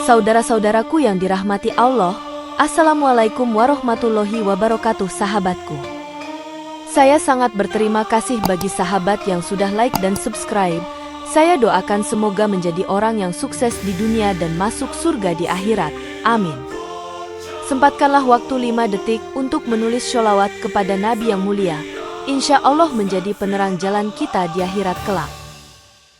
Saudara-saudaraku yang dirahmati Allah, Assalamualaikum warahmatullahi wabarakatuh sahabatku. Saya sangat berterima kasih bagi sahabat yang sudah like dan subscribe. Saya doakan semoga menjadi orang yang sukses di dunia dan masuk surga di akhirat. Amin. Sempatkanlah waktu 5 detik untuk menulis sholawat kepada Nabi yang mulia. Insya Allah menjadi penerang jalan kita di akhirat kelak.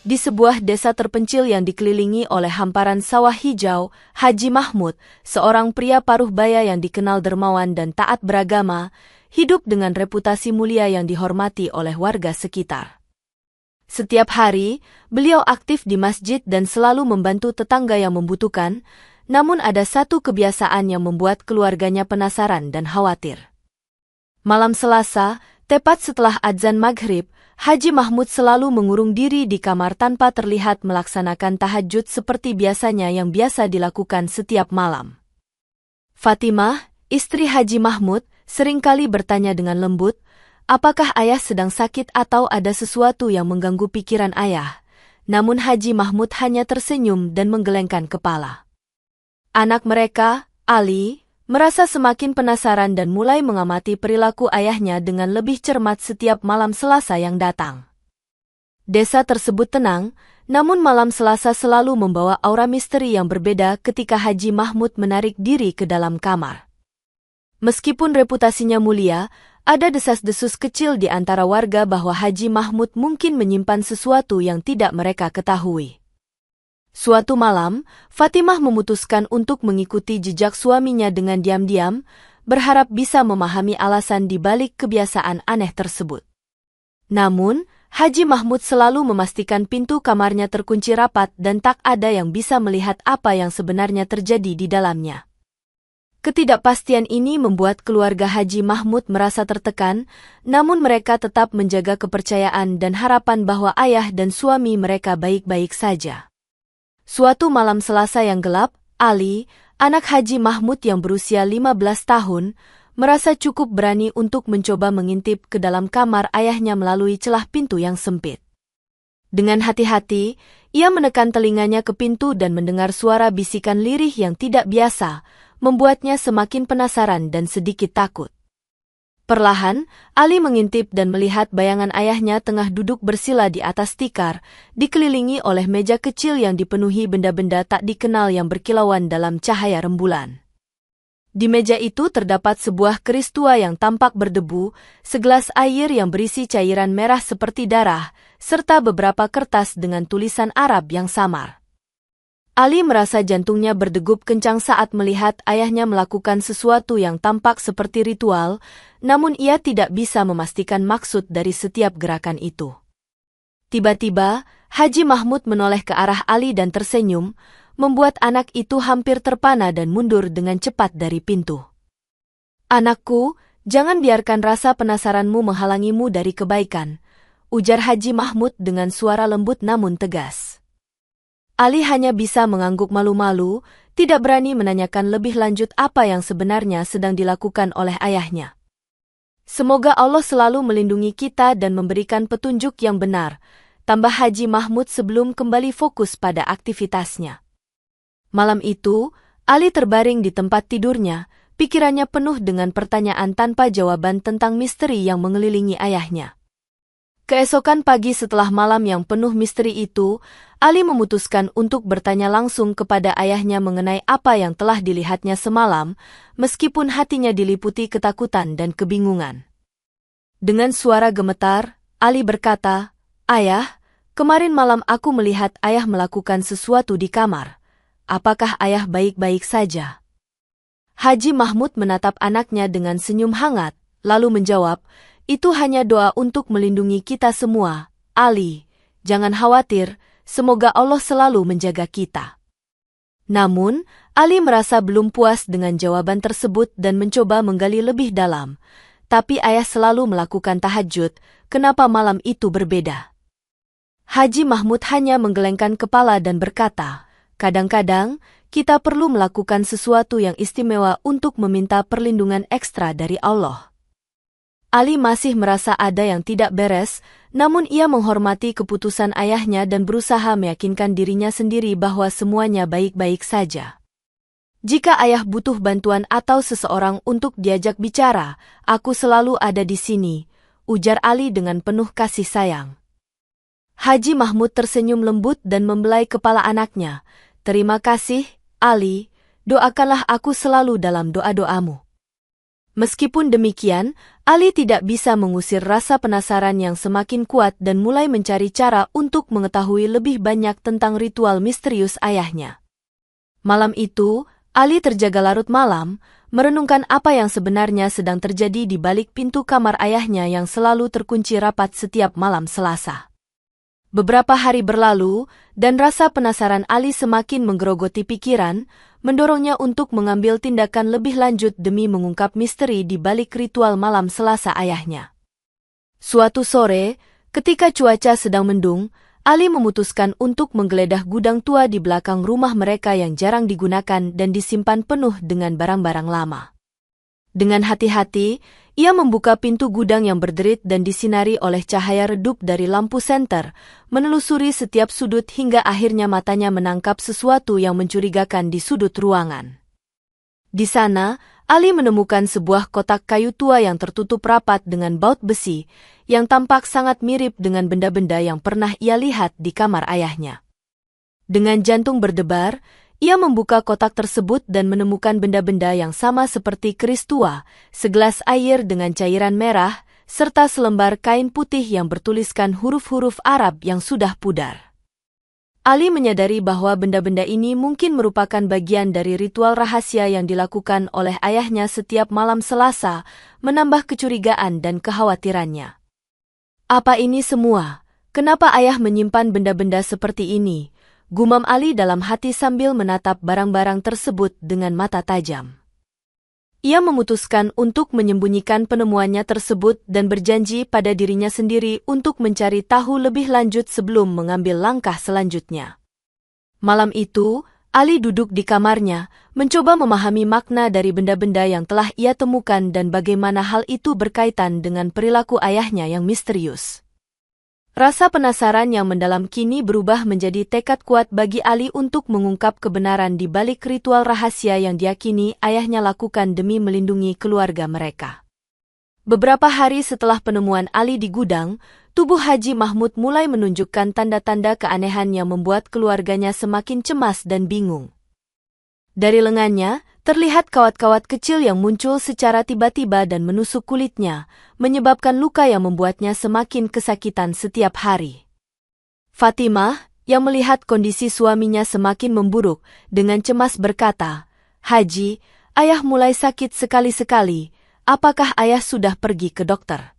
Di sebuah desa terpencil yang dikelilingi oleh hamparan sawah hijau, Haji Mahmud, seorang pria paruh baya yang dikenal dermawan dan taat beragama, hidup dengan reputasi mulia yang dihormati oleh warga sekitar. Setiap hari, beliau aktif di masjid dan selalu membantu tetangga yang membutuhkan, namun ada satu kebiasaan yang membuat keluarganya penasaran dan khawatir. Malam Selasa, tepat setelah adzan maghrib, Haji Mahmud selalu mengurung diri di kamar tanpa terlihat melaksanakan tahajud seperti biasanya yang biasa dilakukan setiap malam. Fatimah, istri Haji Mahmud, seringkali bertanya dengan lembut, apakah ayah sedang sakit atau ada sesuatu yang mengganggu pikiran ayah? Namun Haji Mahmud hanya tersenyum dan menggelengkan kepala. Anak mereka, Ali, merasa semakin penasaran dan mulai mengamati perilaku ayahnya dengan lebih cermat setiap malam Selasa yang datang. Desa tersebut tenang, namun malam Selasa selalu membawa aura misteri yang berbeda ketika Haji Mahmud menarik diri ke dalam kamar. Meskipun reputasinya mulia, ada desas-desus kecil di antara warga bahwa Haji Mahmud mungkin menyimpan sesuatu yang tidak mereka ketahui. Suatu malam, Fatimah memutuskan untuk mengikuti jejak suaminya dengan diam-diam, berharap bisa memahami alasan di balik kebiasaan aneh tersebut. Namun, Haji Mahmud selalu memastikan pintu kamarnya terkunci rapat dan tak ada yang bisa melihat apa yang sebenarnya terjadi di dalamnya. Ketidakpastian ini membuat keluarga Haji Mahmud merasa tertekan, namun mereka tetap menjaga kepercayaan dan harapan bahwa ayah dan suami mereka baik-baik saja. Suatu malam Selasa yang gelap, Ali, anak Haji Mahmud yang berusia 15 tahun, merasa cukup berani untuk mencoba mengintip ke dalam kamar ayahnya melalui celah pintu yang sempit. Dengan hati-hati, ia menekan telinganya ke pintu dan mendengar suara bisikan lirih yang tidak biasa, membuatnya semakin penasaran dan sedikit takut. Perlahan, Ali mengintip dan melihat bayangan ayahnya tengah duduk bersila di atas tikar, dikelilingi oleh meja kecil yang dipenuhi benda-benda tak dikenal yang berkilauan dalam cahaya rembulan. Di meja itu terdapat sebuah keris tua yang tampak berdebu, segelas air yang berisi cairan merah seperti darah, serta beberapa kertas dengan tulisan Arab yang samar. Ali merasa jantungnya berdegup kencang saat melihat ayahnya melakukan sesuatu yang tampak seperti ritual, namun ia tidak bisa memastikan maksud dari setiap gerakan itu. Tiba-tiba, Haji Mahmud menoleh ke arah Ali dan tersenyum, membuat anak itu hampir terpana dan mundur dengan cepat dari pintu. "Anakku, jangan biarkan rasa penasaranmu menghalangimu dari kebaikan," ujar Haji Mahmud dengan suara lembut namun tegas. Ali hanya bisa mengangguk malu-malu, tidak berani menanyakan lebih lanjut apa yang sebenarnya sedang dilakukan oleh ayahnya. "Semoga Allah selalu melindungi kita dan memberikan petunjuk yang benar," tambah Haji Mahmud sebelum kembali fokus pada aktivitasnya. Malam itu, Ali terbaring di tempat tidurnya, pikirannya penuh dengan pertanyaan tanpa jawaban tentang misteri yang mengelilingi ayahnya. Keesokan pagi setelah malam yang penuh misteri itu, Ali memutuskan untuk bertanya langsung kepada ayahnya mengenai apa yang telah dilihatnya semalam, meskipun hatinya diliputi ketakutan dan kebingungan. Dengan suara gemetar, Ali berkata, "Ayah, kemarin malam aku melihat ayah melakukan sesuatu di kamar. Apakah ayah baik-baik saja?" Haji Mahmud menatap anaknya dengan senyum hangat, lalu menjawab, "Itu hanya doa untuk melindungi kita semua, Ali. Jangan khawatir, semoga Allah selalu menjaga kita." Namun, Ali merasa belum puas dengan jawaban tersebut dan mencoba menggali lebih dalam. Tapi ayah selalu melakukan tahajud, kenapa malam itu berbeda? Haji Mahmud hanya menggelengkan kepala dan berkata, "Kadang-kadang, kita perlu melakukan sesuatu yang istimewa untuk meminta perlindungan ekstra dari Allah." Ali masih merasa ada yang tidak beres, namun ia menghormati keputusan ayahnya dan berusaha meyakinkan dirinya sendiri bahwa semuanya baik-baik saja. Jika ayah butuh bantuan atau seseorang untuk diajak bicara, aku selalu ada di sini, ujar Ali dengan penuh kasih sayang. Haji Mahmud tersenyum lembut dan membelai kepala anaknya. Terima kasih, Ali, doakanlah aku selalu dalam doa-doamu. Meskipun demikian, Ali tidak bisa mengusir rasa penasaran yang semakin kuat dan mulai mencari cara untuk mengetahui lebih banyak tentang ritual misterius ayahnya. Malam itu, Ali terjaga larut malam, merenungkan apa yang sebenarnya sedang terjadi di balik pintu kamar ayahnya yang selalu terkunci rapat setiap malam Selasa. Beberapa hari berlalu, dan rasa penasaran Ali semakin menggerogoti pikiran, mendorongnya untuk mengambil tindakan lebih lanjut demi mengungkap misteri di balik ritual malam Selasa ayahnya. Suatu sore, ketika cuaca sedang mendung, Ali memutuskan untuk menggeledah gudang tua di belakang rumah mereka yang jarang digunakan dan disimpan penuh dengan barang-barang lama. Dengan hati-hati, ia membuka pintu gudang yang berderit dan disinari oleh cahaya redup dari lampu senter, menelusuri setiap sudut hingga akhirnya matanya menangkap sesuatu yang mencurigakan di sudut ruangan. Di sana, Ali menemukan sebuah kotak kayu tua yang tertutup rapat dengan baut besi, yang tampak sangat mirip dengan benda-benda yang pernah ia lihat di kamar ayahnya. Dengan jantung berdebar, ia membuka kotak tersebut dan menemukan benda-benda yang sama seperti keris tua, segelas air dengan cairan merah, serta selembar kain putih yang bertuliskan huruf-huruf Arab yang sudah pudar. Ali menyadari bahwa benda-benda ini mungkin merupakan bagian dari ritual rahasia yang dilakukan oleh ayahnya setiap malam Selasa, menambah kecurigaan dan kekhawatirannya. Apa ini semua? Kenapa ayah menyimpan benda-benda seperti ini? Gumam Ali dalam hati sambil menatap barang-barang tersebut dengan mata tajam. Ia memutuskan untuk menyembunyikan penemuannya tersebut dan berjanji pada dirinya sendiri untuk mencari tahu lebih lanjut sebelum mengambil langkah selanjutnya. Malam itu, Ali duduk di kamarnya, mencoba memahami makna dari benda-benda yang telah ia temukan dan bagaimana hal itu berkaitan dengan perilaku ayahnya yang misterius. Rasa penasaran yang mendalam kini berubah menjadi tekad kuat bagi Ali untuk mengungkap kebenaran di balik ritual rahasia yang diyakini ayahnya lakukan demi melindungi keluarga mereka. Beberapa hari setelah penemuan Ali di gudang, tubuh Haji Mahmud mulai menunjukkan tanda-tanda keanehan yang membuat keluarganya semakin cemas dan bingung. Dari lengannya, terlihat kawat-kawat kecil yang muncul secara tiba-tiba dan menusuk kulitnya, menyebabkan luka yang membuatnya semakin kesakitan setiap hari. Fatimah, yang melihat kondisi suaminya semakin memburuk, dengan cemas berkata, "Haji, ayah mulai sakit sekali-sekali, apakah ayah sudah pergi ke dokter?"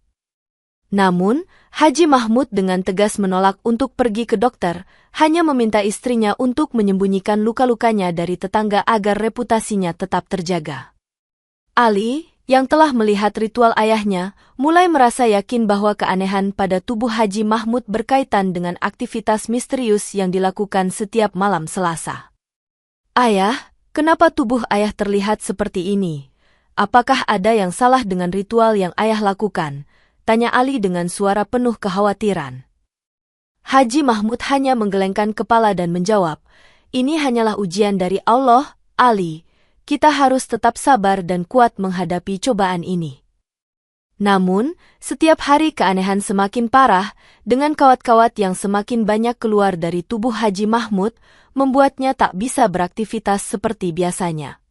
Namun, Haji Mahmud dengan tegas menolak untuk pergi ke dokter, hanya meminta istrinya untuk menyembunyikan luka-lukanya dari tetangga agar reputasinya tetap terjaga. Ali, yang telah melihat ritual ayahnya, mulai merasa yakin bahwa keanehan pada tubuh Haji Mahmud berkaitan dengan aktivitas misterius yang dilakukan setiap malam Selasa. "Ayah, kenapa tubuh ayah terlihat seperti ini? Apakah ada yang salah dengan ritual yang ayah lakukan?" tanya Ali dengan suara penuh kekhawatiran. Haji Mahmud hanya menggelengkan kepala dan menjawab, "Ini hanyalah ujian dari Allah, Ali. Kita harus tetap sabar dan kuat menghadapi cobaan ini." Namun, setiap hari keanehan semakin parah, dengan kawat-kawat yang semakin banyak keluar dari tubuh Haji Mahmud, membuatnya tak bisa beraktivitas seperti biasanya.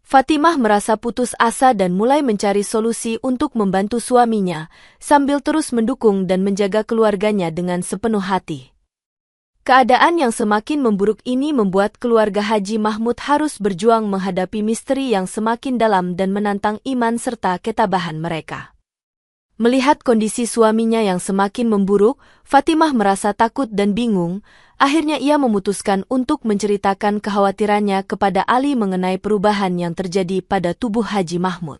Fatimah merasa putus asa dan mulai mencari solusi untuk membantu suaminya, sambil terus mendukung dan menjaga keluarganya dengan sepenuh hati. Keadaan yang semakin memburuk ini membuat keluarga Haji Mahmud harus berjuang menghadapi misteri yang semakin dalam dan menantang iman serta ketabahan mereka. Melihat kondisi suaminya yang semakin memburuk, Fatimah merasa takut dan bingung. Akhirnya ia memutuskan untuk menceritakan kekhawatirannya kepada Ali mengenai perubahan yang terjadi pada tubuh Haji Mahmud.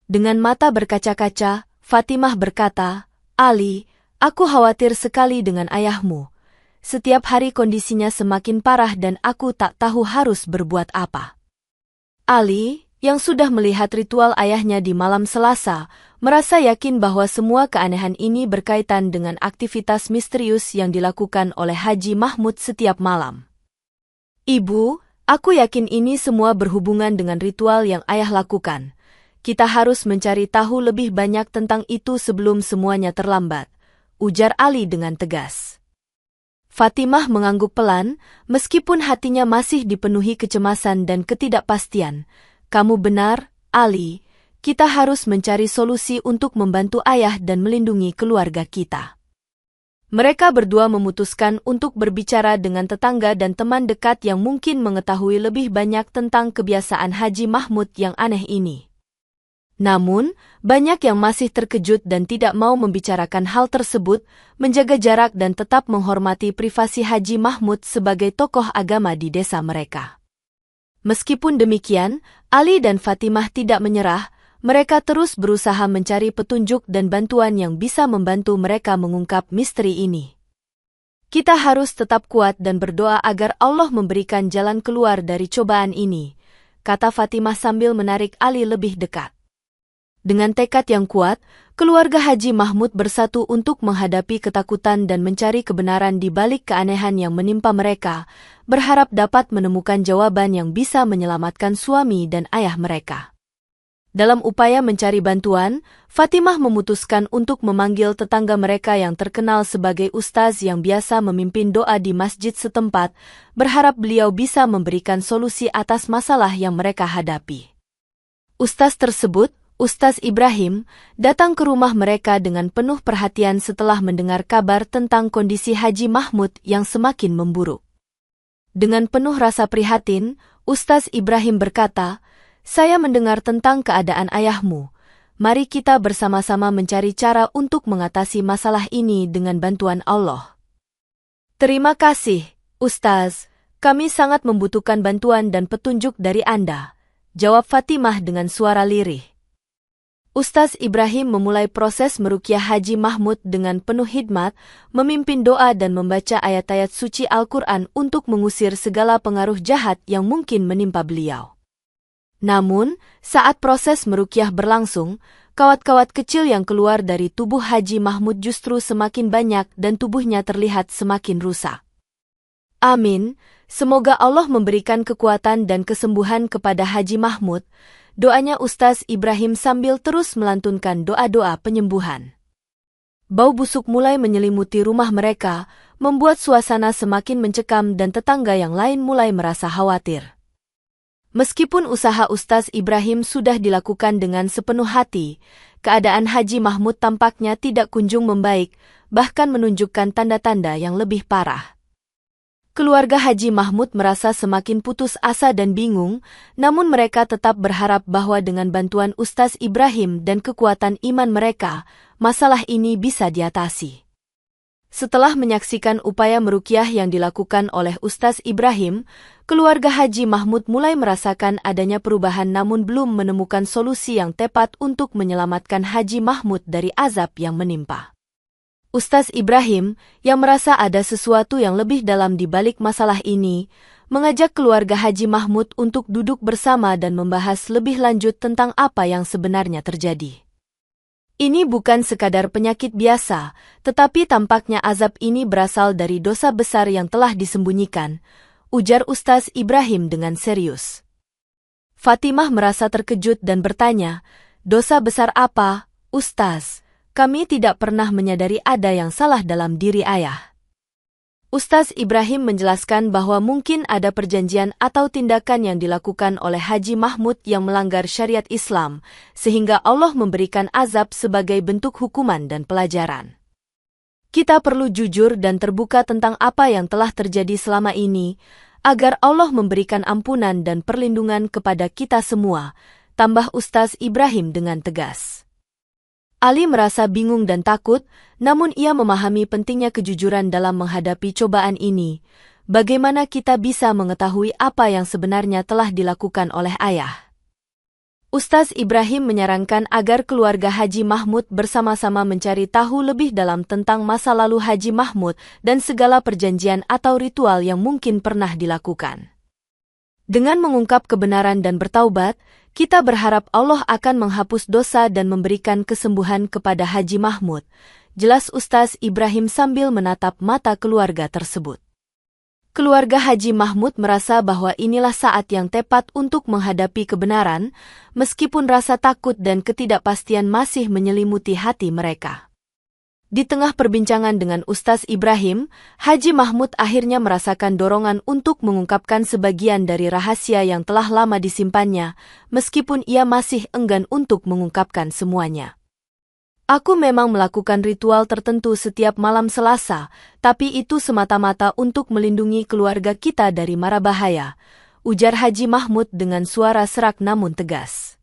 Dengan mata berkaca-kaca, Fatimah berkata, "Ali, aku khawatir sekali dengan ayahmu. Setiap hari kondisinya semakin parah dan aku tak tahu harus berbuat apa." Ali, yang sudah melihat ritual ayahnya di malam Selasa, merasa yakin bahwa semua keanehan ini berkaitan dengan aktivitas misterius yang dilakukan oleh Haji Mahmud setiap malam. "Ibu, Aku yakin ini semua berhubungan dengan ritual yang ayah lakukan. Kita harus mencari tahu lebih banyak tentang itu sebelum semuanya terlambat, ujar Ali dengan tegas. Fatimah mengangguk pelan, meskipun hatinya masih dipenuhi kecemasan dan ketidakpastian. Kamu benar, Ali. Kita harus mencari solusi untuk membantu ayah dan melindungi keluarga kita. Mereka berdua memutuskan untuk berbicara dengan tetangga dan teman dekat yang mungkin mengetahui lebih banyak tentang kebiasaan Haji Mahmud yang aneh ini. Namun, banyak yang masih terkejut dan tidak mau membicarakan hal tersebut, menjaga jarak dan tetap menghormati privasi Haji Mahmud sebagai tokoh agama di desa mereka. Meskipun demikian, Ali dan Fatimah tidak menyerah, mereka terus berusaha mencari petunjuk dan bantuan yang bisa membantu mereka mengungkap misteri ini. Kita harus tetap kuat dan berdoa agar Allah memberikan jalan keluar dari cobaan ini, kata Fatimah sambil menarik Ali lebih dekat. Dengan tekad yang kuat, keluarga Haji Mahmud bersatu untuk menghadapi ketakutan dan mencari kebenaran di balik keanehan yang menimpa mereka, berharap dapat menemukan jawaban yang bisa menyelamatkan suami dan ayah mereka. Dalam upaya mencari bantuan, Fatimah memutuskan untuk memanggil tetangga mereka yang terkenal sebagai ustaz yang biasa memimpin doa di masjid setempat, berharap beliau bisa memberikan solusi atas masalah yang mereka hadapi. Ustaz tersebut, Ustaz Ibrahim, datang ke rumah mereka dengan penuh perhatian setelah mendengar kabar tentang kondisi Haji Mahmud yang semakin memburuk. Dengan penuh rasa prihatin, Ustaz Ibrahim berkata, "Saya mendengar tentang keadaan ayahmu. Mari kita bersama-sama mencari cara untuk mengatasi masalah ini dengan bantuan Allah." "Terima kasih, Ustaz. Kami sangat membutuhkan bantuan dan petunjuk dari Anda," jawab Fatimah dengan suara lirih. Ustaz Ibrahim memulai proses meruqyah Haji Mahmud dengan penuh hikmat, memimpin doa dan membaca ayat-ayat suci Al-Quran untuk mengusir segala pengaruh jahat yang mungkin menimpa beliau. Namun, saat proses meruqyah berlangsung, kawat-kawat kecil yang keluar dari tubuh Haji Mahmud justru semakin banyak dan tubuhnya terlihat semakin rusak. Amin, semoga Allah memberikan kekuatan dan kesembuhan kepada Haji Mahmud, doanya Ustaz Ibrahim sambil terus melantunkan doa-doa penyembuhan. Bau busuk mulai menyelimuti rumah mereka, membuat suasana semakin mencekam dan tetangga yang lain mulai merasa khawatir. Meskipun usaha Ustaz Ibrahim sudah dilakukan dengan sepenuh hati, keadaan Haji Mahmud tampaknya tidak kunjung membaik, bahkan menunjukkan tanda-tanda yang lebih parah. Keluarga Haji Mahmud merasa semakin putus asa dan bingung, namun mereka tetap berharap bahwa dengan bantuan Ustaz Ibrahim dan kekuatan iman mereka, masalah ini bisa diatasi. Setelah menyaksikan upaya meruqyah yang dilakukan oleh Ustaz Ibrahim, keluarga Haji Mahmud mulai merasakan adanya perubahan namun belum menemukan solusi yang tepat untuk menyelamatkan Haji Mahmud dari azab yang menimpa. Ustaz Ibrahim, yang merasa ada sesuatu yang lebih dalam di balik masalah ini, mengajak keluarga Haji Mahmud untuk duduk bersama dan membahas lebih lanjut tentang apa yang sebenarnya terjadi. Ini bukan sekadar penyakit biasa, tetapi tampaknya azab ini berasal dari dosa besar yang telah disembunyikan, ujar Ustaz Ibrahim dengan serius. Fatimah merasa terkejut dan bertanya, "Dosa besar apa, Ustaz? Kami tidak pernah menyadari ada yang salah dalam diri ayah." Ustaz Ibrahim menjelaskan bahwa mungkin ada perjanjian atau tindakan yang dilakukan oleh Haji Mahmud yang melanggar syariat Islam, sehingga Allah memberikan azab sebagai bentuk hukuman dan pelajaran. Kita perlu jujur dan terbuka tentang apa yang telah terjadi selama ini, agar Allah memberikan ampunan dan perlindungan kepada kita semua, tambah Ustaz Ibrahim dengan tegas. Ali merasa bingung dan takut, namun ia memahami pentingnya kejujuran dalam menghadapi cobaan ini. Bagaimana kita bisa mengetahui apa yang sebenarnya telah dilakukan oleh ayah? Ustaz Ibrahim menyarankan agar keluarga Haji Mahmud bersama-sama mencari tahu lebih dalam tentang masa lalu Haji Mahmud dan segala perjanjian atau ritual yang mungkin pernah dilakukan. Dengan mengungkap kebenaran dan bertaubat, kita berharap Allah akan menghapus dosa dan memberikan kesembuhan kepada Haji Mahmud, jelas Ustaz Ibrahim sambil menatap mata keluarga tersebut. Keluarga Haji Mahmud merasa bahwa inilah saat yang tepat untuk menghadapi kebenaran, meskipun rasa takut dan ketidakpastian masih menyelimuti hati mereka. Di tengah perbincangan dengan Ustaz Ibrahim, Haji Mahmud akhirnya merasakan dorongan untuk mengungkapkan sebagian dari rahasia yang telah lama disimpannya, meskipun ia masih enggan untuk mengungkapkan semuanya. Aku memang melakukan ritual tertentu setiap malam Selasa, tapi itu semata-mata untuk melindungi keluarga kita dari mara bahaya, ujar Haji Mahmud dengan suara serak namun tegas.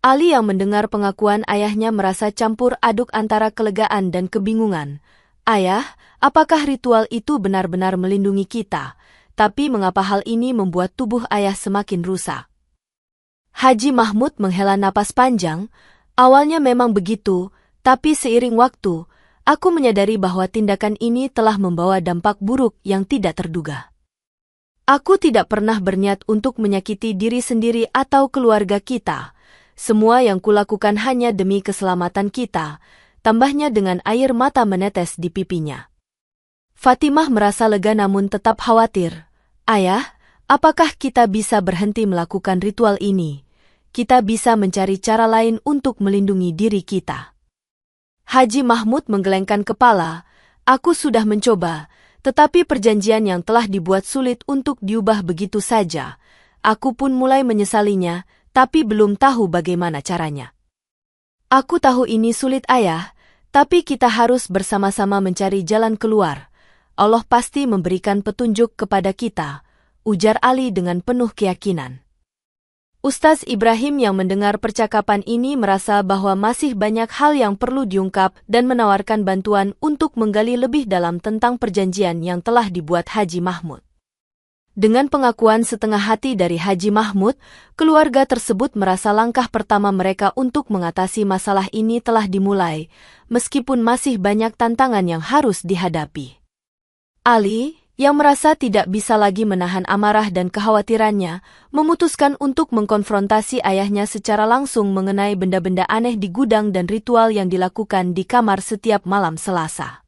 Ali yang mendengar pengakuan ayahnya merasa campur aduk antara kelegaan dan kebingungan. Ayah, apakah ritual itu benar-benar melindungi kita? Tapi mengapa hal ini membuat tubuh ayah semakin rusak? Haji Mahmud menghela napas panjang. Awalnya memang begitu, tapi seiring waktu, aku menyadari bahwa tindakan ini telah membawa dampak buruk yang tidak terduga. Aku tidak pernah berniat untuk menyakiti diri sendiri atau keluarga kita. Semua yang kulakukan hanya demi keselamatan kita, tambahnya dengan air mata menetes di pipinya. Fatimah merasa lega namun tetap khawatir. Ayah, apakah kita bisa berhenti melakukan ritual ini? Kita bisa mencari cara lain untuk melindungi diri kita. Haji Mahmud menggelengkan kepala. Aku sudah mencoba, tetapi perjanjian yang telah dibuat sulit untuk diubah begitu saja. Aku pun mulai menyesalinya, tapi belum tahu bagaimana caranya. Aku tahu ini sulit ayah, tapi kita harus bersama-sama mencari jalan keluar. Allah pasti memberikan petunjuk kepada kita, ujar Ali dengan penuh keyakinan. Ustaz Ibrahim yang mendengar percakapan ini merasa bahwa masih banyak hal yang perlu diungkap dan menawarkan bantuan untuk menggali lebih dalam tentang perjanjian yang telah dibuat Haji Mahmud. Dengan pengakuan setengah hati dari Haji Mahmud, keluarga tersebut merasa langkah pertama mereka untuk mengatasi masalah ini telah dimulai, meskipun masih banyak tantangan yang harus dihadapi. Ali, yang merasa tidak bisa lagi menahan amarah dan kekhawatirannya, memutuskan untuk mengkonfrontasi ayahnya secara langsung mengenai benda-benda aneh di gudang dan ritual yang dilakukan di kamar setiap malam Selasa.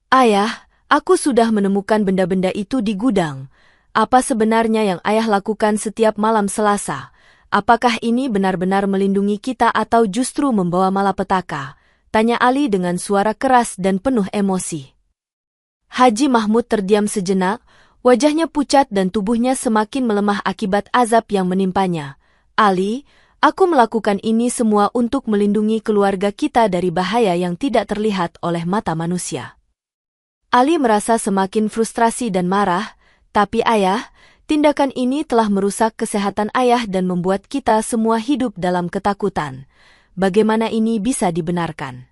Ayah, aku sudah menemukan benda-benda itu di gudang. Apa sebenarnya yang ayah lakukan setiap malam Selasa? Apakah ini benar-benar melindungi kita atau justru membawa malapetaka? Tanya Ali dengan suara keras dan penuh emosi. Haji Mahmud terdiam sejenak, wajahnya pucat dan tubuhnya semakin melemah akibat azab yang menimpanya. Ali, aku melakukan ini semua untuk melindungi keluarga kita dari bahaya yang tidak terlihat oleh mata manusia. Ali merasa semakin frustrasi dan marah, tapi ayah, tindakan ini telah merusak kesehatan ayah dan membuat kita semua hidup dalam ketakutan. Bagaimana ini bisa dibenarkan?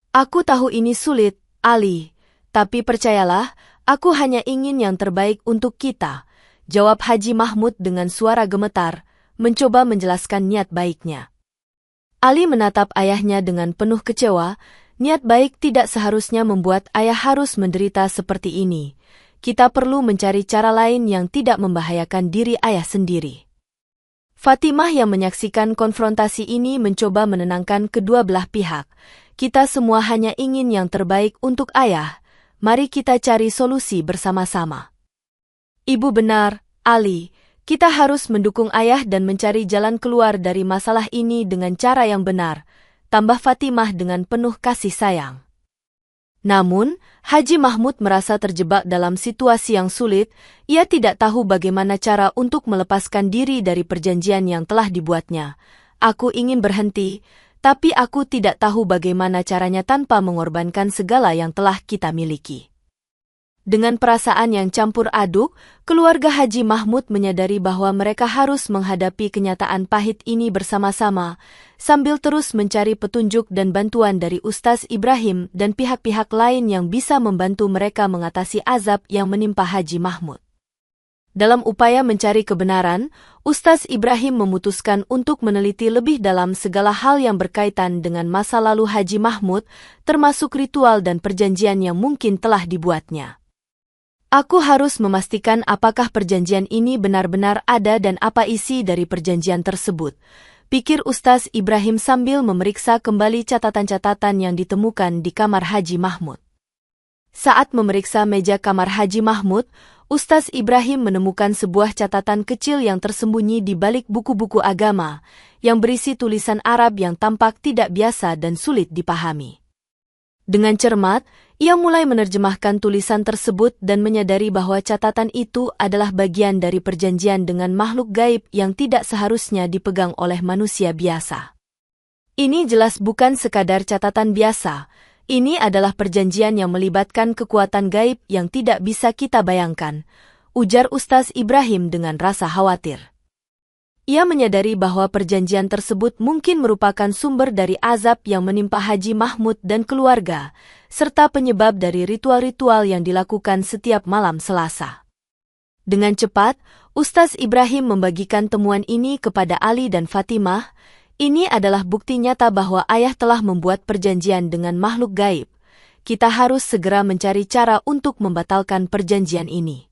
Aku tahu ini sulit, Ali. Tapi percayalah, aku hanya ingin yang terbaik untuk kita, jawab Haji Mahmud dengan suara gemetar, mencoba menjelaskan niat baiknya. Ali menatap ayahnya dengan penuh kecewa, niat baik tidak seharusnya membuat ayah harus menderita seperti ini. Kita perlu mencari cara lain yang tidak membahayakan diri ayah sendiri. Fatimah yang menyaksikan konfrontasi ini mencoba menenangkan kedua belah pihak. Kita semua hanya ingin yang terbaik untuk ayah. Mari kita cari solusi bersama-sama. Ibu benar, Ali. Kita harus mendukung ayah dan mencari jalan keluar dari masalah ini dengan cara yang benar, tambah Fatimah dengan penuh kasih sayang. Namun, Haji Mahmud merasa terjebak dalam situasi yang sulit. Ia tidak tahu bagaimana cara untuk melepaskan diri dari perjanjian yang telah dibuatnya. Aku ingin berhenti, tapi aku tidak tahu bagaimana caranya tanpa mengorbankan segala yang telah kita miliki. Dengan perasaan yang campur aduk, keluarga Haji Mahmud menyadari bahwa mereka harus menghadapi kenyataan pahit ini bersama-sama, sambil terus mencari petunjuk dan bantuan dari Ustaz Ibrahim dan pihak-pihak lain yang bisa membantu mereka mengatasi azab yang menimpa Haji Mahmud. Dalam upaya mencari kebenaran, Ustaz Ibrahim memutuskan untuk meneliti lebih dalam segala hal yang berkaitan dengan masa lalu Haji Mahmud, termasuk ritual dan perjanjian yang mungkin telah dibuatnya. Aku harus memastikan apakah perjanjian ini benar-benar ada dan apa isi dari perjanjian tersebut, pikir Ustaz Ibrahim sambil memeriksa kembali catatan-catatan yang ditemukan di kamar Haji Mahmud. Saat memeriksa meja kamar Haji Mahmud, Ustaz Ibrahim menemukan sebuah catatan kecil yang tersembunyi di balik buku-buku agama, yang berisi tulisan Arab yang tampak tidak biasa dan sulit dipahami. Dengan cermat, ia mulai menerjemahkan tulisan tersebut dan menyadari bahwa catatan itu adalah bagian dari perjanjian dengan makhluk gaib yang tidak seharusnya dipegang oleh manusia biasa. Ini jelas bukan sekadar catatan biasa. Ini adalah perjanjian yang melibatkan kekuatan gaib yang tidak bisa kita bayangkan, ujar Ustaz Ibrahim dengan rasa khawatir. Ia menyadari bahwa perjanjian tersebut mungkin merupakan sumber dari azab yang menimpa Haji Mahmud dan keluarga, serta penyebab dari ritual-ritual yang dilakukan setiap malam Selasa. Dengan cepat, Ustaz Ibrahim membagikan temuan ini kepada Ali dan Fatimah. Ini adalah bukti nyata bahwa ayah telah membuat perjanjian dengan makhluk gaib. Kita harus segera mencari cara untuk membatalkan perjanjian ini.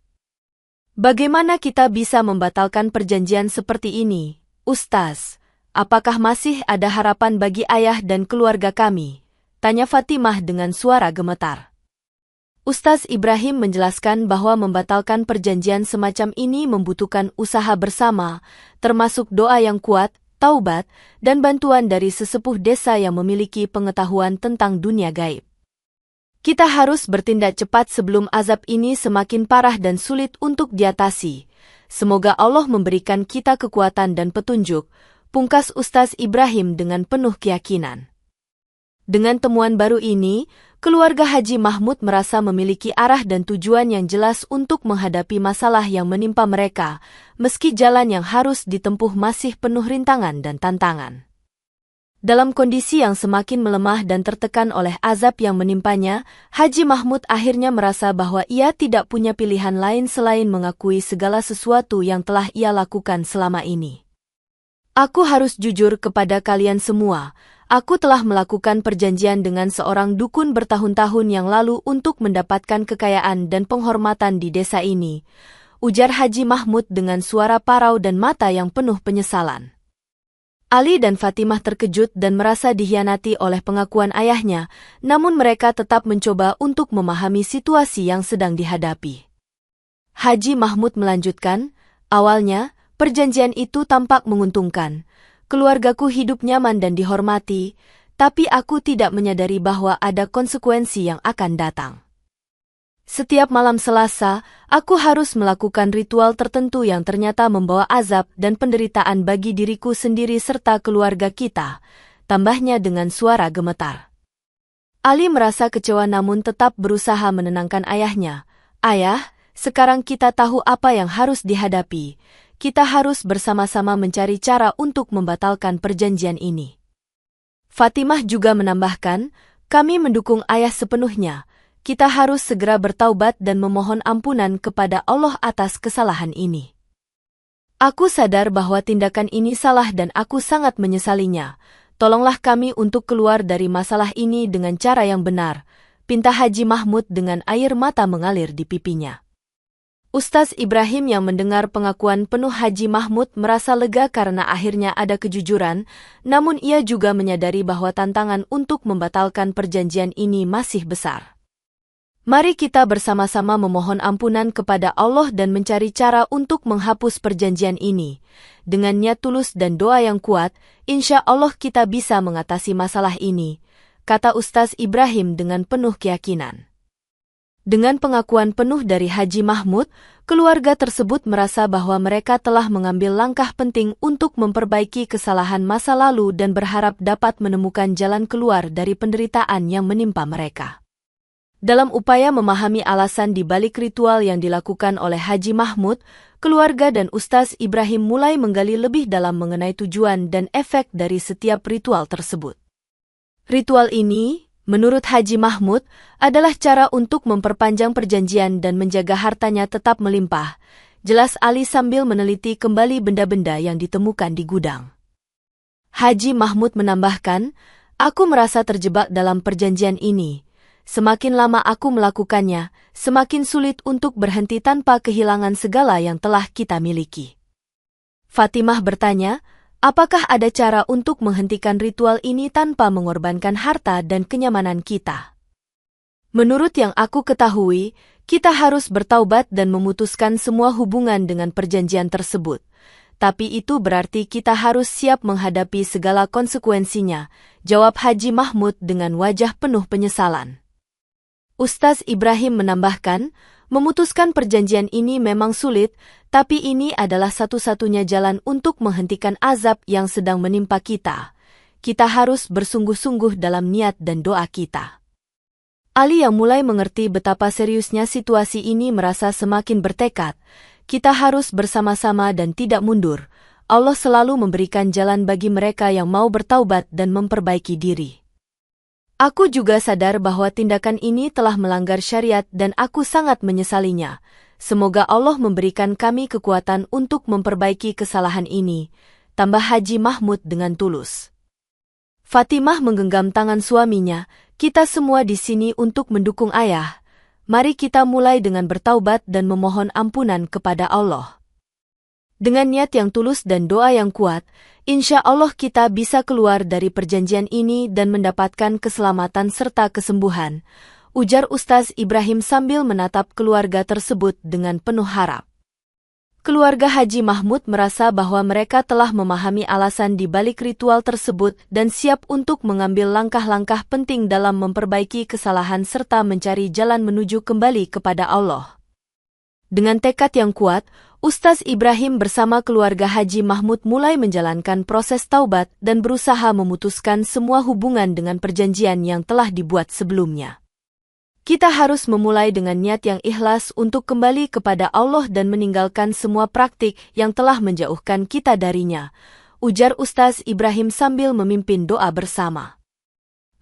Bagaimana kita bisa membatalkan perjanjian seperti ini, Ustaz? Apakah masih ada harapan bagi ayah dan keluarga kami? Tanya Fatimah dengan suara gemetar. Ustaz Ibrahim menjelaskan bahwa membatalkan perjanjian semacam ini membutuhkan usaha bersama, termasuk doa yang kuat, taubat, dan bantuan dari sesepuh desa yang memiliki pengetahuan tentang dunia gaib. Kita harus bertindak cepat sebelum azab ini semakin parah dan sulit untuk diatasi. Semoga Allah memberikan kita kekuatan dan petunjuk, pungkas Ustaz Ibrahim dengan penuh keyakinan. Dengan temuan baru ini, keluarga Haji Mahmud merasa memiliki arah dan tujuan yang jelas untuk menghadapi masalah yang menimpa mereka, meski jalan yang harus ditempuh masih penuh rintangan dan tantangan. Dalam kondisi yang semakin melemah dan tertekan oleh azab yang menimpanya, Haji Mahmud akhirnya merasa bahwa ia tidak punya pilihan lain selain mengakui segala sesuatu yang telah ia lakukan selama ini. Aku harus jujur kepada kalian semua. Aku telah melakukan perjanjian dengan seorang dukun bertahun-tahun yang lalu untuk mendapatkan kekayaan dan penghormatan di desa ini, ujar Haji Mahmud dengan suara parau dan mata yang penuh penyesalan. Ali dan Fatimah terkejut dan merasa dikhianati oleh pengakuan ayahnya, namun mereka tetap mencoba untuk memahami situasi yang sedang dihadapi. Haji Mahmud melanjutkan, awalnya, perjanjian itu tampak menguntungkan. Keluargaku hidup nyaman dan dihormati, tapi aku tidak menyadari bahwa ada konsekuensi yang akan datang. Setiap malam Selasa, aku harus melakukan ritual tertentu yang ternyata membawa azab dan penderitaan bagi diriku sendiri serta keluarga kita, tambahnya dengan suara gemetar. Ali merasa kecewa namun tetap berusaha menenangkan ayahnya. Ayah, sekarang kita tahu apa yang harus dihadapi. Kita harus bersama-sama mencari cara untuk membatalkan perjanjian ini. Fatimah juga menambahkan, kami mendukung ayah sepenuhnya. Kita harus segera bertaubat dan memohon ampunan kepada Allah atas kesalahan ini. Aku sadar bahwa tindakan ini salah dan aku sangat menyesalinya. Tolonglah kami untuk keluar dari masalah ini dengan cara yang benar, pinta Haji Mahmud dengan air mata mengalir di pipinya. Ustaz Ibrahim yang mendengar pengakuan penuh Haji Mahmud merasa lega karena akhirnya ada kejujuran, namun ia juga menyadari bahwa tantangan untuk membatalkan perjanjian ini masih besar. Mari kita bersama-sama memohon ampunan kepada Allah dan mencari cara untuk menghapus perjanjian ini. Dengan niat tulus dan doa yang kuat, insya Allah kita bisa mengatasi masalah ini, kata Ustaz Ibrahim dengan penuh keyakinan. Dengan pengakuan penuh dari Haji Mahmud, keluarga tersebut merasa bahwa mereka telah mengambil langkah penting untuk memperbaiki kesalahan masa lalu dan berharap dapat menemukan jalan keluar dari penderitaan yang menimpa mereka. Dalam upaya memahami alasan di balik ritual yang dilakukan oleh Haji Mahmud, keluarga dan Ustaz Ibrahim mulai menggali lebih dalam mengenai tujuan dan efek dari setiap ritual tersebut. Ritual ini, menurut Haji Mahmud, adalah cara untuk memperpanjang perjanjian dan menjaga hartanya tetap melimpah, jelas Ali sambil meneliti kembali benda-benda yang ditemukan di gudang. Haji Mahmud menambahkan, aku merasa terjebak dalam perjanjian ini. Semakin lama aku melakukannya, semakin sulit untuk berhenti tanpa kehilangan segala yang telah kita miliki. Fatimah bertanya, apakah ada cara untuk menghentikan ritual ini tanpa mengorbankan harta dan kenyamanan kita? Menurut yang aku ketahui, kita harus bertaubat dan memutuskan semua hubungan dengan perjanjian tersebut. Tapi itu berarti kita harus siap menghadapi segala konsekuensinya, jawab Haji Mahmud dengan wajah penuh penyesalan. Ustaz Ibrahim menambahkan, memutuskan perjanjian ini memang sulit, tapi ini adalah satu-satunya jalan untuk menghentikan azab yang sedang menimpa kita. Kita harus bersungguh-sungguh dalam niat dan doa kita. Ali yang mulai mengerti betapa seriusnya situasi ini merasa semakin bertekad. Kita harus bersama-sama dan tidak mundur. Allah selalu memberikan jalan bagi mereka yang mau bertaubat dan memperbaiki diri. Aku juga sadar bahwa tindakan ini telah melanggar syariat dan aku sangat menyesalinya. Semoga Allah memberikan kami kekuatan untuk memperbaiki kesalahan ini, tambah Haji Mahmud dengan tulus. Fatimah menggenggam tangan suaminya, kita semua di sini untuk mendukung ayah. Mari kita mulai dengan bertaubat dan memohon ampunan kepada Allah. Dengan niat yang tulus dan doa yang kuat, insya Allah kita bisa keluar dari perjanjian ini dan mendapatkan keselamatan serta kesembuhan, ujar Ustaz Ibrahim sambil menatap keluarga tersebut dengan penuh harap. Keluarga Haji Mahmud merasa bahwa mereka telah memahami alasan di balik ritual tersebut dan siap untuk mengambil langkah-langkah penting dalam memperbaiki kesalahan serta mencari jalan menuju kembali kepada Allah. Dengan tekad yang kuat, Ustaz Ibrahim bersama keluarga Haji Mahmud mulai menjalankan proses taubat dan berusaha memutuskan semua hubungan dengan perjanjian yang telah dibuat sebelumnya. Kita harus memulai dengan niat yang ikhlas untuk kembali kepada Allah dan meninggalkan semua praktik yang telah menjauhkan kita darinya, ujar Ustaz Ibrahim sambil memimpin doa bersama.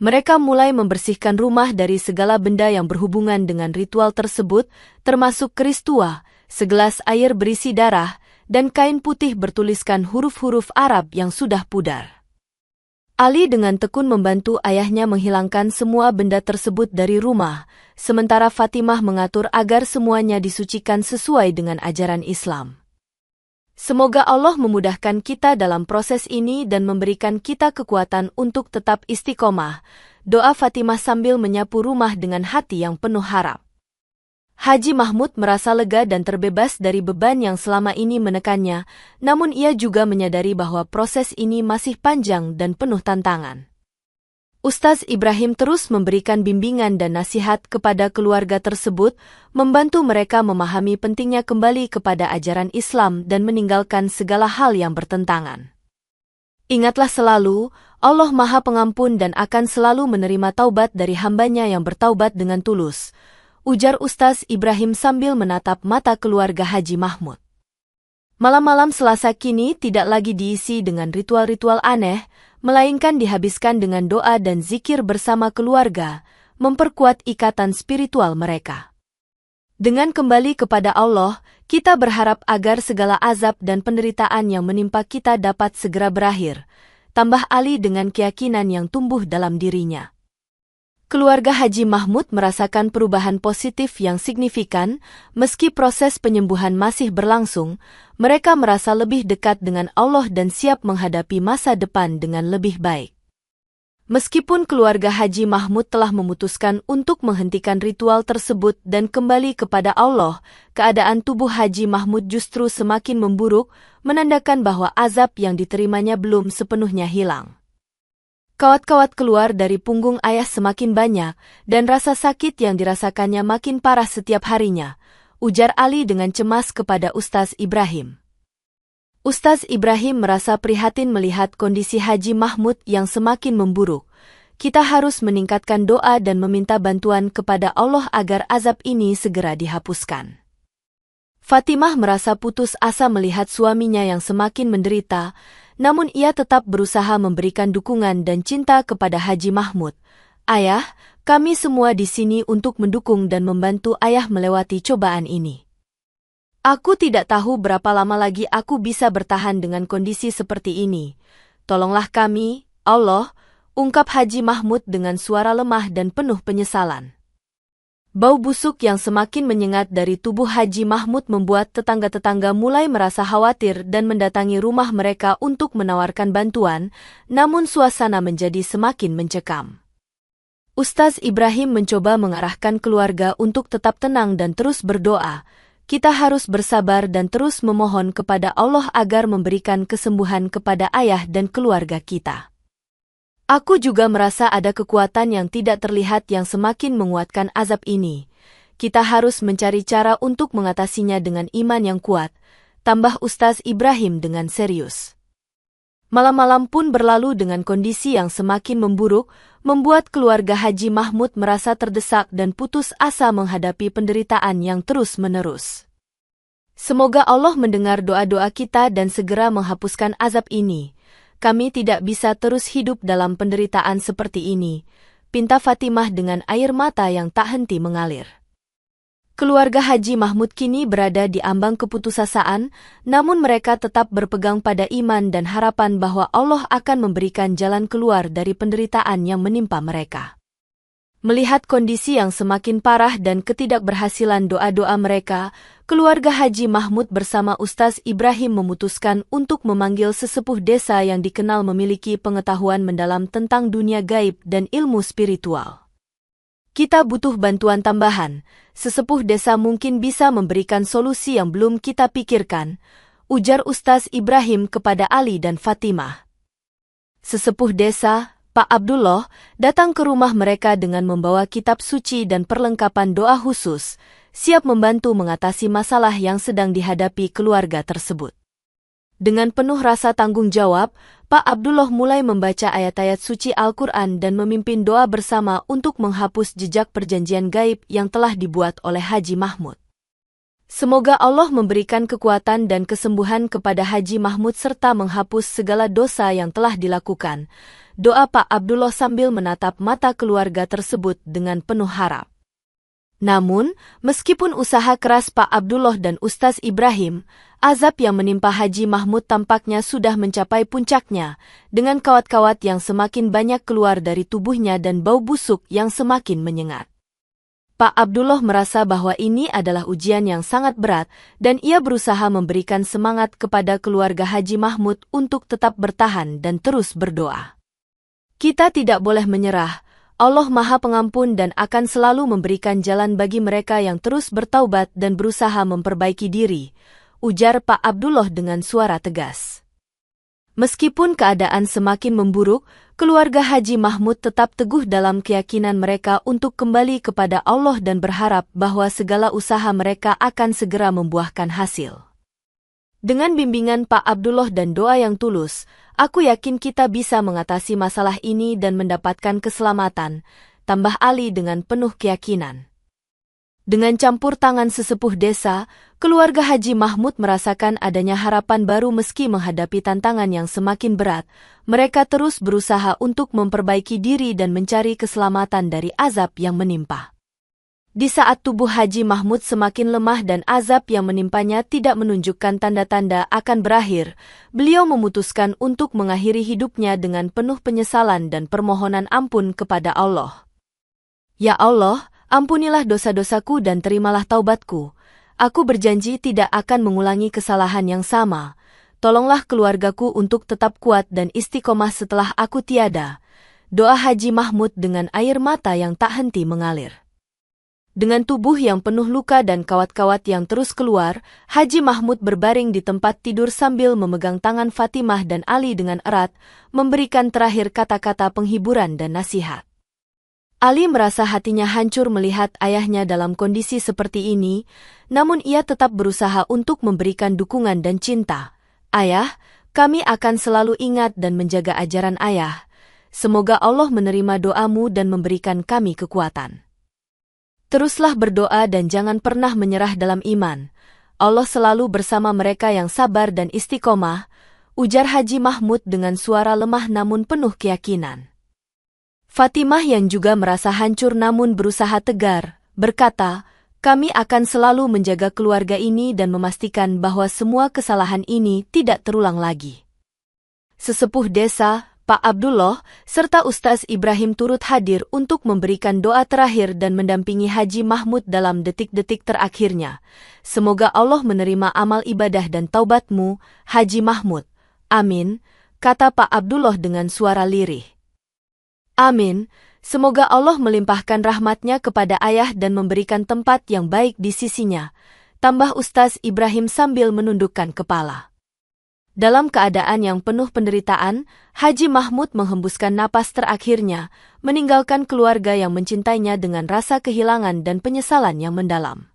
Mereka mulai membersihkan rumah dari segala benda yang berhubungan dengan ritual tersebut, termasuk keris tua, segelas air berisi darah, dan kain putih bertuliskan huruf-huruf Arab yang sudah pudar. Ali dengan tekun membantu ayahnya menghilangkan semua benda tersebut dari rumah, sementara Fatimah mengatur agar semuanya disucikan sesuai dengan ajaran Islam. Semoga Allah memudahkan kita dalam proses ini dan memberikan kita kekuatan untuk tetap istiqomah, doa Fatimah sambil menyapu rumah dengan hati yang penuh harap. Haji Mahmud merasa lega dan terbebas dari beban yang selama ini menekannya, namun ia juga menyadari bahwa proses ini masih panjang dan penuh tantangan. Ustaz Ibrahim terus memberikan bimbingan dan nasihat kepada keluarga tersebut, membantu mereka memahami pentingnya kembali kepada ajaran Islam dan meninggalkan segala hal yang bertentangan. Ingatlah selalu, Allah Maha Pengampun dan akan selalu menerima taubat dari hambanya yang bertaubat dengan tulus, ujar Ustaz Ibrahim sambil menatap mata keluarga Haji Mahmud. Malam-malam Selasa kini tidak lagi diisi dengan ritual-ritual aneh, melainkan dihabiskan dengan doa dan zikir bersama keluarga, memperkuat ikatan spiritual mereka. Dengan kembali kepada Allah, kita berharap agar segala azab dan penderitaan yang menimpa kita dapat segera berakhir, tambah Ali dengan keyakinan yang tumbuh dalam dirinya. Keluarga Haji Mahmud merasakan perubahan positif yang signifikan, meski proses penyembuhan masih berlangsung, mereka merasa lebih dekat dengan Allah dan siap menghadapi masa depan dengan lebih baik. Meskipun keluarga Haji Mahmud telah memutuskan untuk menghentikan ritual tersebut dan kembali kepada Allah, keadaan tubuh Haji Mahmud justru semakin memburuk, menandakan bahwa azab yang diterimanya belum sepenuhnya hilang. Kawat-kawat keluar dari punggung ayah semakin banyak, dan rasa sakit yang dirasakannya makin parah setiap harinya, ujar Ali dengan cemas kepada Ustaz Ibrahim. Ustaz Ibrahim merasa prihatin melihat kondisi Haji Mahmud yang semakin memburuk. Kita harus meningkatkan doa dan meminta bantuan kepada Allah agar azab ini segera dihapuskan. Fatimah merasa putus asa melihat suaminya yang semakin menderita, namun ia tetap berusaha memberikan dukungan dan cinta kepada Haji Mahmud. Ayah, kami semua di sini untuk mendukung dan membantu ayah melewati cobaan ini. Aku tidak tahu berapa lama lagi aku bisa bertahan dengan kondisi seperti ini. Tolonglah kami, Allah, ungkap Haji Mahmud dengan suara lemah dan penuh penyesalan. Bau busuk yang semakin menyengat dari tubuh Haji Mahmud membuat tetangga-tetangga mulai merasa khawatir dan mendatangi rumah mereka untuk menawarkan bantuan, namun suasana menjadi semakin mencekam. Ustaz Ibrahim mencoba mengarahkan keluarga untuk tetap tenang dan terus berdoa. Kita harus bersabar dan terus memohon kepada Allah agar memberikan kesembuhan kepada ayah dan keluarga kita. Aku juga merasa ada kekuatan yang tidak terlihat yang semakin menguatkan azab ini. Kita harus mencari cara untuk mengatasinya dengan iman yang kuat, tambah Ustaz Ibrahim dengan serius. Malam-malam pun berlalu dengan kondisi yang semakin memburuk, membuat keluarga Haji Mahmud merasa terdesak dan putus asa menghadapi penderitaan yang terus-menerus. Semoga Allah mendengar doa-doa kita dan segera menghapuskan azab ini. Kami tidak bisa terus hidup dalam penderitaan seperti ini, pinta Fatimah dengan air mata yang tak henti mengalir. Keluarga Haji Mahmud kini berada di ambang keputusasaan, namun mereka tetap berpegang pada iman dan harapan bahwa Allah akan memberikan jalan keluar dari penderitaan yang menimpa mereka. Melihat kondisi yang semakin parah dan ketidakberhasilan doa-doa mereka, keluarga Haji Mahmud bersama Ustaz Ibrahim memutuskan untuk memanggil sesepuh desa yang dikenal memiliki pengetahuan mendalam tentang dunia gaib dan ilmu spiritual. Kita butuh bantuan tambahan. Sesepuh desa mungkin bisa memberikan solusi yang belum kita pikirkan, ujar Ustaz Ibrahim kepada Ali dan Fatimah. Sesepuh desa, Pak Abdullah, datang ke rumah mereka dengan membawa kitab suci dan perlengkapan doa khusus, siap membantu mengatasi masalah yang sedang dihadapi keluarga tersebut. Dengan penuh rasa tanggung jawab, Pak Abdullah mulai membaca ayat-ayat suci Al-Quran dan memimpin doa bersama untuk menghapus jejak perjanjian gaib yang telah dibuat oleh Haji Mahmud. Semoga Allah memberikan kekuatan dan kesembuhan kepada Haji Mahmud serta menghapus segala dosa yang telah dilakukan. Doa Pak Abdullah sambil menatap mata keluarga tersebut dengan penuh harap. Namun, meskipun usaha keras Pak Abdullah dan Ustaz Ibrahim, azab yang menimpa Haji Mahmud tampaknya sudah mencapai puncaknya, dengan kawat-kawat yang semakin banyak keluar dari tubuhnya dan bau busuk yang semakin menyengat. Pak Abdullah merasa bahwa ini adalah ujian yang sangat berat, dan ia berusaha memberikan semangat kepada keluarga Haji Mahmud untuk tetap bertahan dan terus berdoa. Kita tidak boleh menyerah. Allah Maha Pengampun dan akan selalu memberikan jalan bagi mereka yang terus bertaubat dan berusaha memperbaiki diri, ujar Pak Abdullah dengan suara tegas. Meskipun keadaan semakin memburuk, keluarga Haji Mahmud tetap teguh dalam keyakinan mereka untuk kembali kepada Allah dan berharap bahwa segala usaha mereka akan segera membuahkan hasil. Dengan bimbingan Pak Abdullah dan doa yang tulus, aku yakin kita bisa mengatasi masalah ini dan mendapatkan keselamatan, tambah Ali dengan penuh keyakinan. Dengan campur tangan sesepuh desa, keluarga Haji Mahmud merasakan adanya harapan baru meski menghadapi tantangan yang semakin berat. Mereka terus berusaha untuk memperbaiki diri dan mencari keselamatan dari azab yang menimpa. Di saat tubuh Haji Mahmud semakin lemah dan azab yang menimpanya tidak menunjukkan tanda-tanda akan berakhir, beliau memutuskan untuk mengakhiri hidupnya dengan penuh penyesalan dan permohonan ampun kepada Allah. Ya Allah, ampunilah dosa-dosaku dan terimalah taubatku. Aku berjanji tidak akan mengulangi kesalahan yang sama. Tolonglah keluargaku untuk tetap kuat dan istiqomah setelah aku tiada. Doa Haji Mahmud dengan air mata yang tak henti mengalir. Dengan tubuh yang penuh luka dan kawat-kawat yang terus keluar, Haji Mahmud berbaring di tempat tidur sambil memegang tangan Fatimah dan Ali dengan erat, memberikan terakhir kata-kata penghiburan dan nasihat. Ali merasa hatinya hancur melihat ayahnya dalam kondisi seperti ini, namun ia tetap berusaha untuk memberikan dukungan dan cinta. Ayah, kami akan selalu ingat dan menjaga ajaran ayah. Semoga Allah menerima doamu dan memberikan kami kekuatan. Teruslah berdoa dan jangan pernah menyerah dalam iman. Allah selalu bersama mereka yang sabar dan istiqomah, ujar Haji Mahmud dengan suara lemah namun penuh keyakinan. Fatimah yang juga merasa hancur namun berusaha tegar, berkata, kami akan selalu menjaga keluarga ini dan memastikan bahwa semua kesalahan ini tidak terulang lagi. Sesepuh desa, Pak Abdullah, serta Ustaz Ibrahim turut hadir untuk memberikan doa terakhir dan mendampingi Haji Mahmud dalam detik-detik terakhirnya. Semoga Allah menerima amal ibadah dan taubatmu, Haji Mahmud. Amin, kata Pak Abdullah dengan suara lirih. Amin. Semoga Allah melimpahkan rahmatnya kepada ayah dan memberikan tempat yang baik di sisinya, tambah Ustaz Ibrahim sambil menundukkan kepala. Dalam keadaan yang penuh penderitaan, Haji Mahmud menghembuskan napas terakhirnya, meninggalkan keluarga yang mencintainya dengan rasa kehilangan dan penyesalan yang mendalam.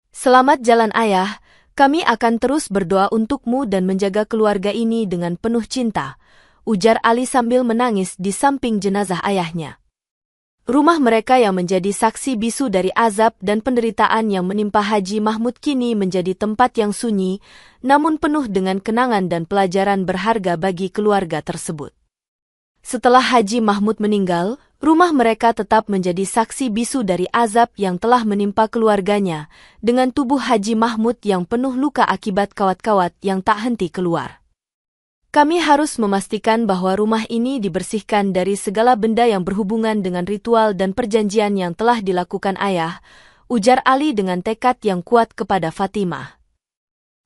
Selamat jalan ayah, kami akan terus berdoa untukmu dan menjaga keluarga ini dengan penuh cinta, ujar Ali sambil menangis di samping jenazah ayahnya. Rumah mereka yang menjadi saksi bisu dari azab dan penderitaan yang menimpa Haji Mahmud kini menjadi tempat yang sunyi, namun penuh dengan kenangan dan pelajaran berharga bagi keluarga tersebut. Setelah Haji Mahmud meninggal, rumah mereka tetap menjadi saksi bisu dari azab yang telah menimpa keluarganya, dengan tubuh Haji Mahmud yang penuh luka akibat kawat-kawat yang tak henti keluar. Kami harus memastikan bahwa rumah ini dibersihkan dari segala benda yang berhubungan dengan ritual dan perjanjian yang telah dilakukan ayah, ujar Ali dengan tekad yang kuat kepada Fatimah.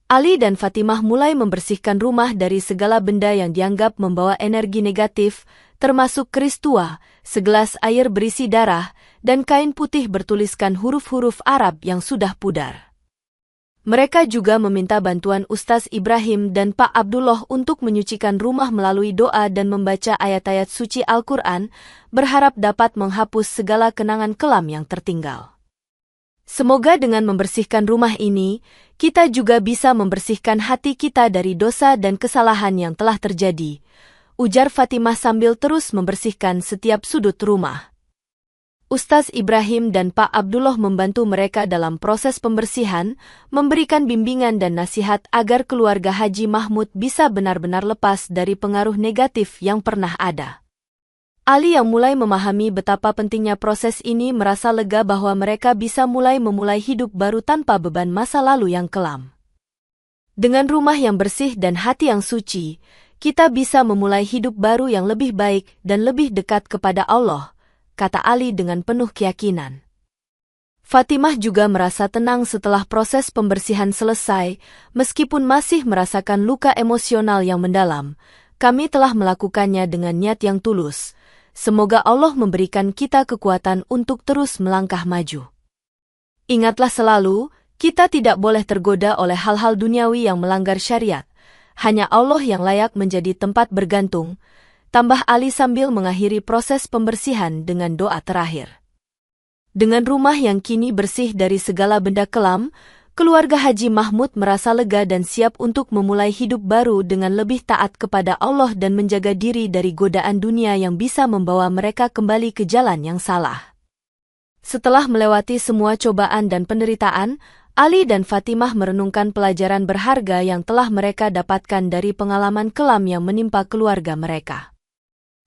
Ali dan Fatimah mulai membersihkan rumah dari segala benda yang dianggap membawa energi negatif, termasuk keris tua, segelas air berisi darah, dan kain putih bertuliskan huruf-huruf Arab yang sudah pudar. Mereka juga meminta bantuan Ustaz Ibrahim dan Pak Abdullah untuk menyucikan rumah melalui doa dan membaca ayat-ayat suci Al-Quran, berharap dapat menghapus segala kenangan kelam yang tertinggal. Semoga dengan membersihkan rumah ini, kita juga bisa membersihkan hati kita dari dosa dan kesalahan yang telah terjadi, ujar Fatimah sambil terus membersihkan setiap sudut rumah. Ustaz Ibrahim dan Pak Abdullah membantu mereka dalam proses pembersihan, memberikan bimbingan dan nasihat agar keluarga Haji Mahmud bisa benar-benar lepas dari pengaruh negatif yang pernah ada. Ali yang mulai memahami betapa pentingnya proses ini merasa lega bahwa mereka bisa memulai hidup baru tanpa beban masa lalu yang kelam. Dengan rumah yang bersih dan hati yang suci, kita bisa memulai hidup baru yang lebih baik dan lebih dekat kepada Allah, kata Ali dengan penuh keyakinan. Fatimah juga merasa tenang setelah proses pembersihan selesai, meskipun masih merasakan luka emosional yang mendalam. Kami telah melakukannya dengan niat yang tulus. Semoga Allah memberikan kita kekuatan untuk terus melangkah maju. Ingatlah selalu, kita tidak boleh tergoda oleh hal-hal duniawi yang melanggar syariat. Hanya Allah yang layak menjadi tempat bergantung, tambah Ali sambil mengakhiri proses pembersihan dengan doa terakhir. Dengan rumah yang kini bersih dari segala benda kelam, keluarga Haji Mahmud merasa lega dan siap untuk memulai hidup baru dengan lebih taat kepada Allah dan menjaga diri dari godaan dunia yang bisa membawa mereka kembali ke jalan yang salah. Setelah melewati semua cobaan dan penderitaan, Ali dan Fatimah merenungkan pelajaran berharga yang telah mereka dapatkan dari pengalaman kelam yang menimpa keluarga mereka.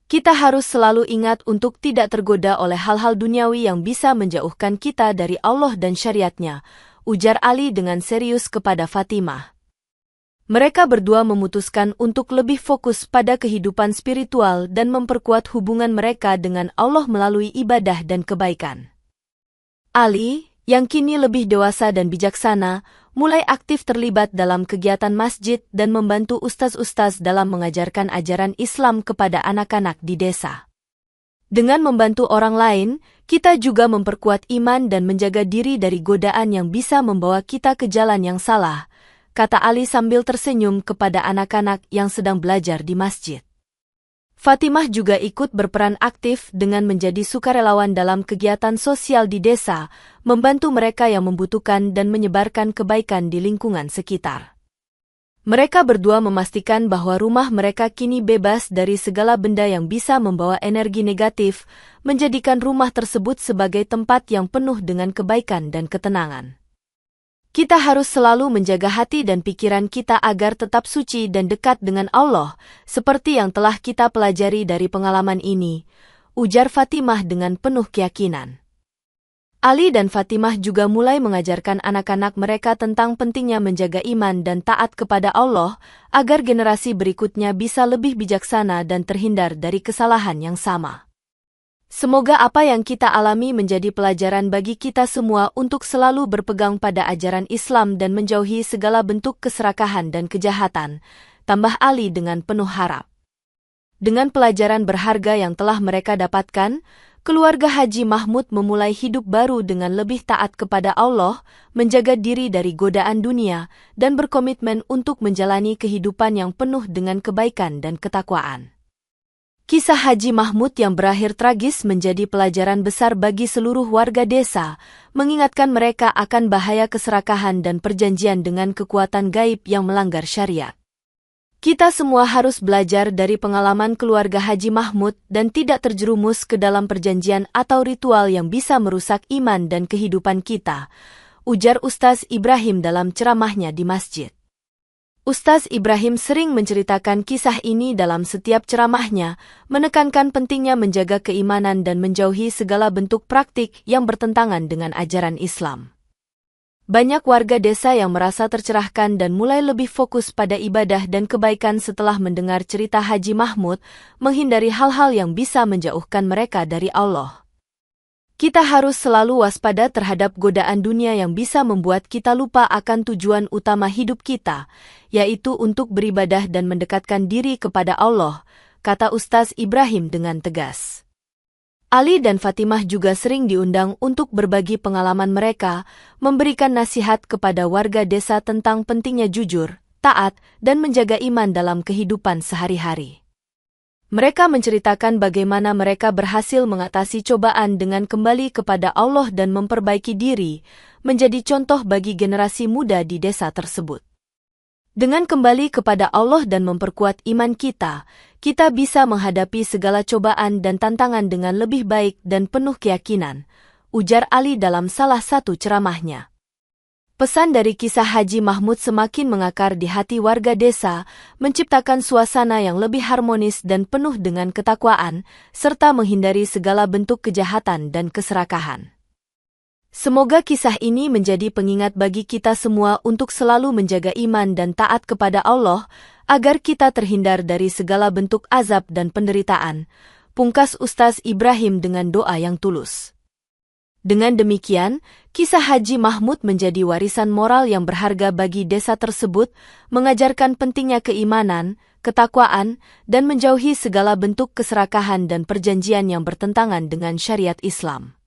Kita harus selalu ingat untuk tidak tergoda oleh hal-hal duniawi yang bisa menjauhkan kita dari Allah dan syariatnya, ujar Ali dengan serius kepada Fatimah. Mereka berdua memutuskan untuk lebih fokus pada kehidupan spiritual dan memperkuat hubungan mereka dengan Allah melalui ibadah dan kebaikan. Ali, yang kini lebih dewasa dan bijaksana, mulai aktif terlibat dalam kegiatan masjid dan membantu ustaz-ustaz dalam mengajarkan ajaran Islam kepada anak-anak di desa. Dengan membantu orang lain, kita juga memperkuat iman dan menjaga diri dari godaan yang bisa membawa kita ke jalan yang salah, kata Ali sambil tersenyum kepada anak-anak yang sedang belajar di masjid. Fatimah juga ikut berperan aktif dengan menjadi sukarelawan dalam kegiatan sosial di desa, membantu mereka yang membutuhkan dan menyebarkan kebaikan di lingkungan sekitar. Mereka berdua memastikan bahwa rumah mereka kini bebas dari segala benda yang bisa membawa energi negatif, menjadikan rumah tersebut sebagai tempat yang penuh dengan kebaikan dan ketenangan. Kita harus selalu menjaga hati dan pikiran kita agar tetap suci dan dekat dengan Allah, seperti yang telah kita pelajari dari pengalaman ini, ujar Fatimah dengan penuh keyakinan. Ali dan Fatimah juga mulai mengajarkan anak-anak mereka tentang pentingnya menjaga iman dan taat kepada Allah, agar generasi berikutnya bisa lebih bijaksana dan terhindar dari kesalahan yang sama. Semoga apa yang kita alami menjadi pelajaran bagi kita semua untuk selalu berpegang pada ajaran Islam dan menjauhi segala bentuk keserakahan dan kejahatan, tambah Ali dengan penuh harap. Dengan pelajaran berharga yang telah mereka dapatkan, keluarga Haji Mahmud memulai hidup baru dengan lebih taat kepada Allah, menjaga diri dari godaan dunia, dan berkomitmen untuk menjalani kehidupan yang penuh dengan kebaikan dan ketakwaan. Kisah Haji Mahmud yang berakhir tragis menjadi pelajaran besar bagi seluruh warga desa, mengingatkan mereka akan bahaya keserakahan dan perjanjian dengan kekuatan gaib yang melanggar syariat. Kita semua harus belajar dari pengalaman keluarga Haji Mahmud dan tidak terjerumus ke dalam perjanjian atau ritual yang bisa merusak iman dan kehidupan kita, ujar Ustaz Ibrahim dalam ceramahnya di masjid. Ustaz Ibrahim sering menceritakan kisah ini dalam setiap ceramahnya, menekankan pentingnya menjaga keimanan dan menjauhi segala bentuk praktik yang bertentangan dengan ajaran Islam. Banyak warga desa yang merasa tercerahkan dan mulai lebih fokus pada ibadah dan kebaikan setelah mendengar cerita Haji Mahmud, menghindari hal-hal yang bisa menjauhkan mereka dari Allah. Kita harus selalu waspada terhadap godaan dunia yang bisa membuat kita lupa akan tujuan utama hidup kita, yaitu untuk beribadah dan mendekatkan diri kepada Allah, kata Ustaz Ibrahim dengan tegas. Ali dan Fatimah juga sering diundang untuk berbagi pengalaman mereka, memberikan nasihat kepada warga desa tentang pentingnya jujur, taat, dan menjaga iman dalam kehidupan sehari-hari. Mereka menceritakan bagaimana mereka berhasil mengatasi cobaan dengan kembali kepada Allah dan memperbaiki diri, menjadi contoh bagi generasi muda di desa tersebut. Dengan kembali kepada Allah dan memperkuat iman kita, kita bisa menghadapi segala cobaan dan tantangan dengan lebih baik dan penuh keyakinan, ujar Ali dalam salah satu ceramahnya. Pesan dari kisah Haji Mahmud semakin mengakar di hati warga desa, menciptakan suasana yang lebih harmonis dan penuh dengan ketakwaan, serta menghindari segala bentuk kejahatan dan keserakahan. Semoga kisah ini menjadi pengingat bagi kita semua untuk selalu menjaga iman dan taat kepada Allah, agar kita terhindar dari segala bentuk azab dan penderitaan, pungkas Ustaz Ibrahim dengan doa yang tulus. Dengan demikian, kisah Haji Mahmud menjadi warisan moral yang berharga bagi desa tersebut, mengajarkan pentingnya keimanan, ketakwaan, dan menjauhi segala bentuk keserakahan dan perjanjian yang bertentangan dengan syariat Islam.